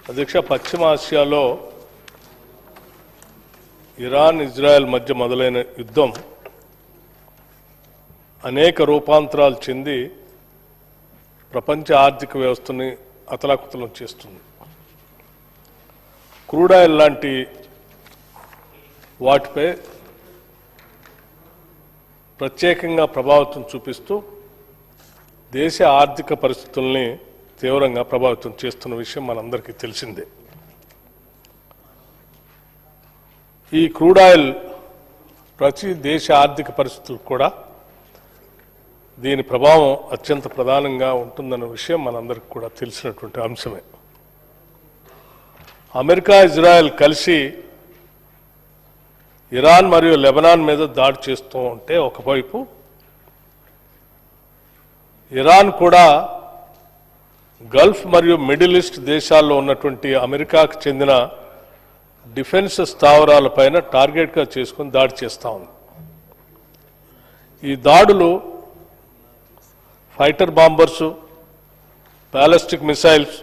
అధ్యక్ష, పశ్చిమ ఆసియాలో ఇరాన్ ఇజ్రాయెల్ మధ్య మొదలైన యుద్ధం అనేక రూపాంతరాలు చెంది ప్రపంచ ఆర్థిక వ్యవస్థని అతలాకుతలం చేస్తుంది. క్రూడ్ ఆయిల్ లాంటి వాటిపై ప్రత్యేకంగా ప్రభావితం చూపిస్తూ దేశ ఆర్థిక పరిస్థితుల్ని తీవ్రంగా ప్రభావితం చేస్తున్న విషయం మనందరికీ తెలిసిందే. ఈ క్రూడ్ ఆయిల్ ప్రతి దేశ ఆర్థిక పరిస్థితులకు కూడా దీని ప్రభావం అత్యంత ప్రధానంగా ఉంటుందన్న విషయం మనందరికీ కూడా తెలిసినటువంటి అంశమే. అమెరికా ఇజ్రాయెల్ కలిసి ఇరాన్ మరియు లెబనాన్ మీద దాడి చేస్తూ ఉంటే ఒకవైపు ఇరాన్ కూడా గల్ఫ్ మరియు మిడిల్ ఈస్ట్ దేశాల్లో ఉన్నటువంటి అమెరికాకు చెందిన డిఫెన్స్ స్థావరాలపైన టార్గెట్గా చేసుకుని దాడి చేస్తూ ఉంది. ఈ దాడులు ఫైటర్ బాంబర్సు, బ్యాలిస్టిక్ మిసైల్స్,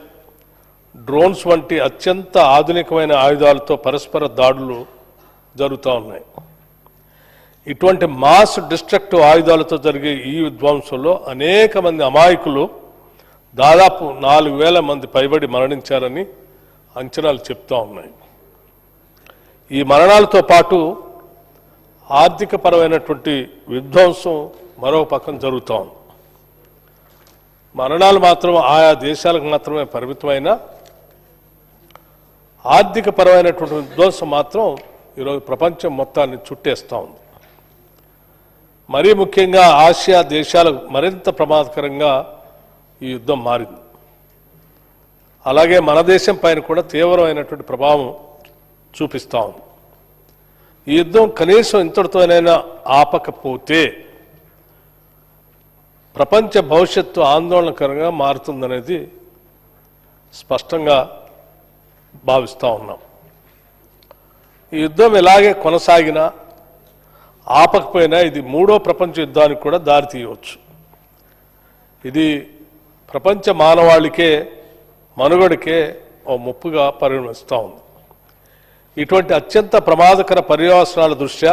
డ్రోన్స్ వంటి అత్యంత ఆధునికమైన ఆయుధాలతో పరస్పర దాడులు జరుగుతూ ఉన్నాయి. ఇటువంటి మాస్ డిస్ట్రక్టివ్ ఆయుధాలతో జరిగే ఈ విధ్వంసంలో అనేక మంది అమాయకులు దాదాపు 4,000 మంది పైబడి మరణించారని అంచనాలు చెప్తా ఉన్నాయి. ఈ మరణాలతో పాటు ఆర్థికపరమైనటువంటి విధ్వంసం మరో పక్కన జరుగుతూ ఉంది. మరణాలు మాత్రం ఆయా దేశాలకు మాత్రమే పరిమితమైన ఆర్థికపరమైనటువంటి విధ్వంసం మాత్రం ఈరోజు ప్రపంచం మొత్తాన్ని చుట్టేస్తూ ఉంది. మరీ ముఖ్యంగా ఆసియా దేశాలకు మరింత ప్రమాదకరంగా ఈ యుద్ధం మారింది. అలాగే మన దేశం పైన కూడా తీవ్రమైనటువంటి ప్రభావం చూపిస్తూ ఉంది. ఈ యుద్ధం కనీసం ఇంతటితోనైనా ఆపకపోతే ప్రపంచ భవిష్యత్తు ఆందోళనకరంగా మారుతుందనేది స్పష్టంగా భావిస్తూ ఉన్నాం. ఈ యుద్ధం ఇలాగే కొనసాగినా ఆపకపోయినా ఇది 3వ ప్రపంచ యుద్ధానికి కూడా దారితీయవచ్చు. ఇది ప్రపంచ మానవాళికే మనుగడకే ఓ ముప్పుగా పరిణమిస్తూ ఉంది. ఇటువంటి అత్యంత ప్రమాదకర పర్యవసనాల దృష్ట్యా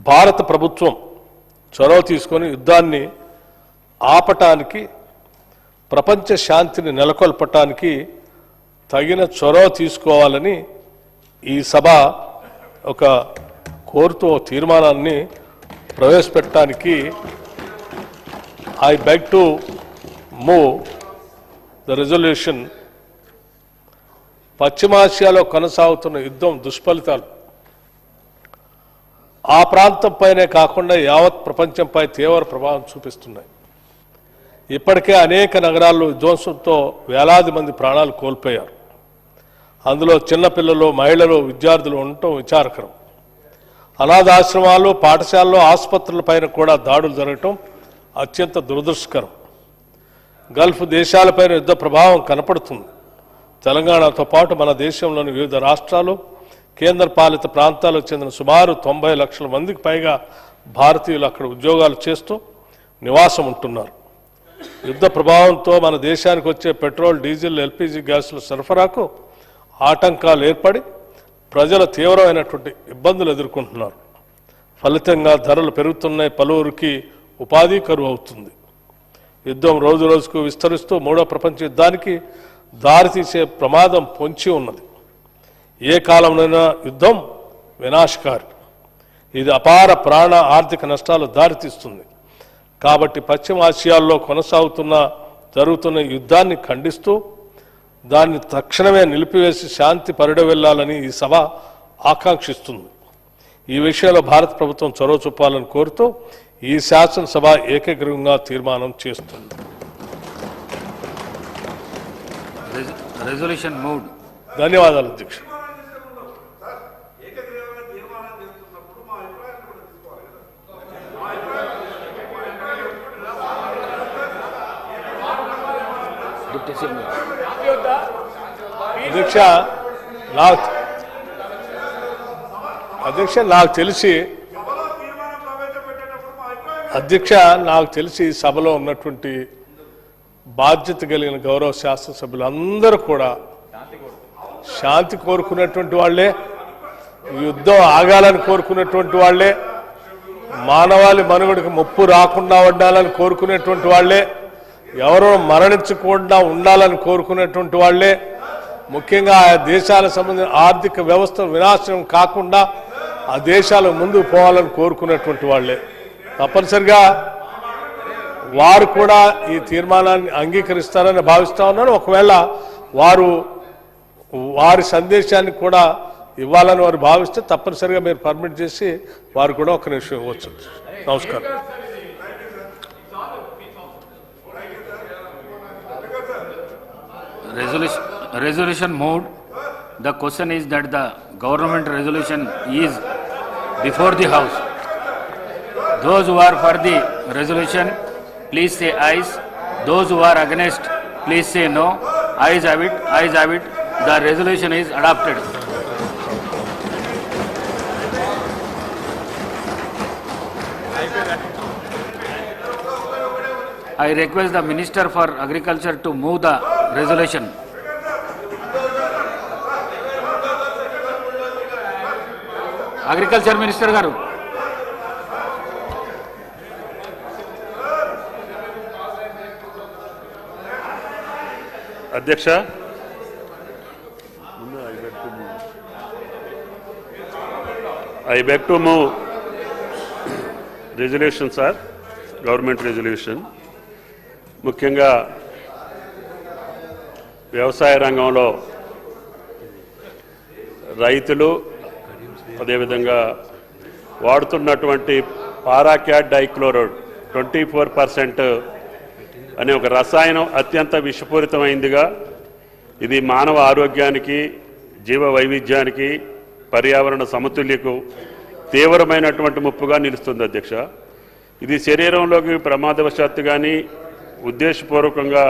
భారత ప్రభుత్వం చొరవ తీసుకొని యుద్ధాన్ని ఆపటానికి, ప్రపంచ శాంతిని నెలకొల్పటానికి తగిన చొరవ తీసుకోవాలని ఈ సభ ఒక కోరుతూ తీర్మానాన్ని ప్రవేశపెట్టడానికి I beg to move the resolution. పశ్చిమాసియాలో కొనసాగుతున్న యుద్ధం దుష్ఫలితాలు ఆ ప్రాంతంపైనే కాకుండా యావత్ ప్రపంచంపై తీవ్ర ప్రభావం చూపిస్తున్నాయి. ఇప్పటికే అనేక నగరాల్లో విధ్వంసంతో వేలాది మంది ప్రాణాలు కోల్పోయారు. అందులో చిన్నపిల్లలు, మహిళలు, విద్యార్థులు ఉండటం విచారకరం. అనాథాశ్రమాలు, పాఠశాలలు, ఆసుపత్రులపైన కూడా దాడులు జరగటం అత్యంత దురదృష్టకరం. గల్ఫ్ దేశాలపైన యుద్ధ ప్రభావం కనపడుతుంది. తెలంగాణతో పాటు మన దేశంలోని వివిధ రాష్ట్రాలు, కేంద్రపాలిత ప్రాంతాలకు చెందిన సుమారు 90 లక్షల మందికి పైగా భారతీయులు అక్కడ ఉద్యోగాలు చేస్తూ నివాసం ఉంటున్నారు. యుద్ధ ప్రభావంతో మన దేశానికి వచ్చే పెట్రోల్, డీజిల్, ఎల్పీజీ గ్యాసుల సరఫరాకు ఆటంకాలు ఏర్పడి ప్రజలు తీవ్రమైనటువంటి ఇబ్బందులు ఎదుర్కొంటున్నారు. ఫలితంగా ధరలు పెరుగుతున్నాయి. పలువురికి ఉపాధి కరువు అవుతుంది. యుద్ధం రోజు రోజుకు విస్తరిస్తూ 3వ ప్రపంచ యుద్ధానికి దారితీసే ప్రమాదం పొంచి ఉన్నది. ఏ కాలంలోనైనా యుద్ధం వినాశకారి. ఇది అపార ప్రాణ ఆర్థిక నష్టాలు దారితీస్తుంది. కాబట్టి పశ్చిమ ఆసియాల్లో జరుగుతున్న యుద్ధాన్ని ఖండిస్తూ దాన్ని తక్షణమే నిలిపివేసి శాంతి పరిడవెళ్లాలని ఈ సభ ఆకాంక్షిస్తుంది. ఈ విషయంలో భారత ప్రభుత్వం చొరవ చూపాలని కోరుతూ ఈ శాసనసభ ఏకగ్రీవంగా తీర్మానం చేస్తుంది. Resolution moved. ధన్యవాదాలు అధ్యక్ష. అధ్యక్ష నాకు తెలిసి సభలో ఉన్నటువంటి బాధ్యత కలిగిన గౌరవ శాసనసభ్యులందరూ కూడా శాంతి కోరుకున్నటువంటి వాళ్లే, యుద్ధం ఆగాలని కోరుకున్నటువంటి వాళ్లే, మానవాళి మనుగడకు ముప్పు రాకుండా ఉండాలని కోరుకునేటువంటి వాళ్లే, ఎవరో మరణించకుండా ఉండాలని కోరుకునేటువంటి వాళ్లే, ముఖ్యంగా ఆ దేశాలకు సంబంధించిన ఆర్థిక వ్యవస్థ వినాశనం కాకుండా ఆ దేశాలు ముందుకు పోవాలని కోరుకునేటువంటి వాళ్లే. తప్పనిసరిగా వారు కూడా ఈ తీర్మానాన్ని అంగీకరిస్తారని భావిస్తా ఉన్నాను. ఒకవేళ వారి సందేశాన్ని కూడా ఇవ్వాలని వారు భావిస్తే తప్పనిసరిగా మీరు పర్మిట్ చేసి వారు కూడా ఒక నిమిషం ఇవ్వచ్చు. నమస్కారం. Resolution moved. The question is that the government resolution is before the House. Those who are for the resolution, please say ayes. Those who are against, please say no. Ayes have it. Ayes have it. The resolution is adopted. I request the Minister for Agriculture to move the resolution. Agriculture Minister garu. Adhyaksha, I beg to move resolution, sir, government resolution. ముఖ్యంగా వ్యవసాయ రంగంలో రైతులు అదేవిధంగా వాడుతున్నటువంటి పారాక్యాట్ dichloride 24% అనే ఒక రసాయనం అత్యంత విషపూరితమైందిగా, ఇది మానవ ఆరోగ్యానికి, జీవ వైవిధ్యానికి, పర్యావరణ సమతుల్యకు తీవ్రమైనటువంటి ముప్పుగా నిలుస్తుంది అధ్యక్ష. ఇది శరీరంలోకి ప్రమాదవశాత్తు కానీ ఉద్దేశపూర్వకంగా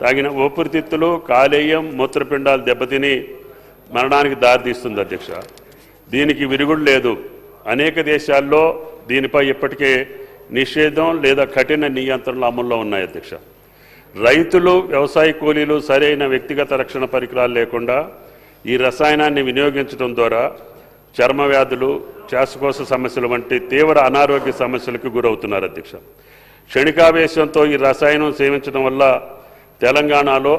తాగిన ఊపిరితిత్తులు, కాలేయం, మూత్రపిండాలు దెబ్బతిని మరణానికి దారితీస్తుంది అధ్యక్ష. దీనికి విరుగుడు లేదు. అనేక దేశాల్లో దీనిపై ఇప్పటికే నిషేధం లేదా కఠిన నియంత్రణలు అమల్లో ఉన్నాయి అధ్యక్ష. రైతులు, వ్యవసాయ కూలీలు సరైన వ్యక్తిగత రక్షణ పరికరాలు లేకుండా ఈ రసాయనాన్ని వినియోగించడం ద్వారా చర్మ వ్యాధులు, శ్వాసకోశ సమస్యలు వంటి తీవ్ర అనారోగ్య సమస్యలకు గురవుతున్నారు అధ్యక్ష. క్షణికావేశంతో ఈ రసాయనం సేవించడం వల్ల తెలంగాణలో